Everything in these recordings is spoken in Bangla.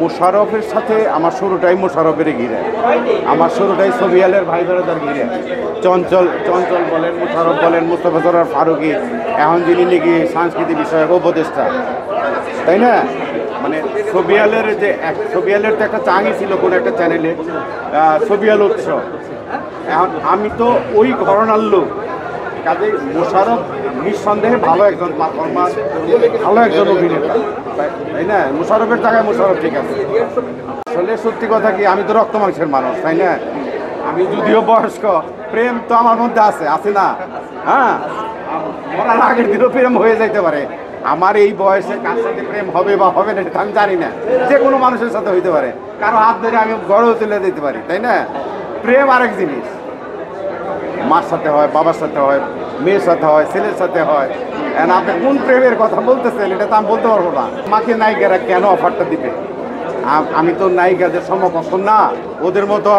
মোশাররফের সাথে আমার শুরুটাই মোশাররফের ঘিরে, আমার শুরুটাই ছবিয়ালের ভাই বেড়াদার ঘিরে। চঞ্চল চঞ্চল বলেন, মোশাররফ বলেন, মুস্তফা সরোয়ার ফারুকী, এখন যিনি নাকি সাংস্কৃতিক বিষয়ক উপদেষ্টা, তাই না? মানে ছবিয়ালের যে ছবিয়ালের তো একটা চাঙি ছিল কোনো একটা চ্যানেলে, ছবিয়াল উৎসব। এখন আমি তো ওই ঘরনার লোক, কাজে মোশাররফ নিঃসন্দেহে ভালো একজন পারফরমার, ভালো একজন অভিনেতা, তাই না? মোশাররফের জায়গায় মোশাররফ ঠিক আছে। আসলে সত্যি কথা কি, আমি তো রক্ত মাংসের মানুষ, তাই না? আমি যদিও বয়স্ক, প্রেম তো আমার মধ্যে আছে না? হ্যাঁ, মরার আগের দিনও প্রেম হয়ে যাইতে পারে। আমার এই বয়সে কার সাথে প্রেম হবে বা হবে না এটা আমি জানি না, যে কোনো মানুষের সাথে হইতে পারে, কারো হাত ধরে আমি গড়েও তুলে দিতে পারি, তাই না? প্রেম আরেক জিনিস, মার সাথে হয়, বাবার সাথে হয়, মেয়ের সাথে হয়, ছেলের সাথে হয়। আপনি কোন প্রেমের কথা বলতেছেন এটা তো আমি বলতে পারবো না। আমাকে নায়িকারা কেন অফারটা দিবে? আমি তো নায়িকাদের সমকক্ষ না, ওদের মতো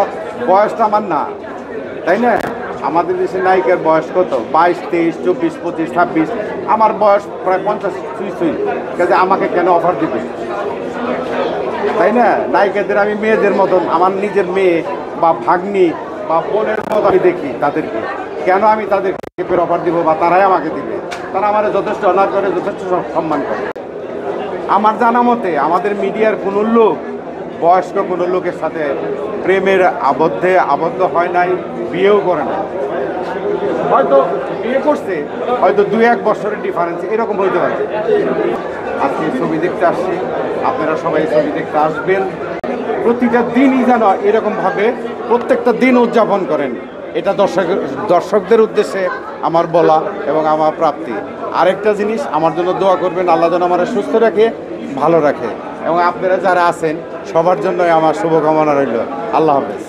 বয়সটা আমার না, তাই না? আমাদের দেশের নায়িকার বয়স কত? 22, 23, 24, 25, 26। আমার বয়স প্রায় 50 ছুঁই। কাজে আমাকে কেন অফার দিবে, তাই না? নায়িকাদের আমি মেয়েদের মতন, আমার নিজের মেয়ে বা ভাগ্নি বা বোনের মতো আমি দেখি তাদেরকে। কেন আমি তাদেরকে অফার দিব বা তারাই আমাকে দিবে? তারা আমার যথেষ্ট অনার করে, যথেষ্ট সম্মান করে। আমার জানা মতে আমাদের মিডিয়ার কোনো লোক বয়স্ক কোনো লোকের সাথে প্রেমের আবদ্ধ হয় নাই, বিয়েও করে না। হয়তো বিয়ে করছে, হয়তো 2-1 বছরের ডিফারেন্স এরকম হইতে পারে। আজকে ছবি দেখতে আসছি, আপনারা সবাই ছবি দেখতে আসবেন। প্রতিটা দিনই যেন এরকমভাবে প্রত্যেকটা দিন উদযাপন করেন, এটা দর্শকদের উদ্দেশ্যে আমার বলা এবং আমার প্রাপ্তি। আরেকটা জিনিস, আমার জন্য দোয়া করবেন, আল্লাহ যেন আমার সুস্থ রাখে, ভালো রাখে, এবং আপনারা যারা আছেন সবার জন্যই আমার শুভকামনা রইল। আল্লাহ হাফেজ।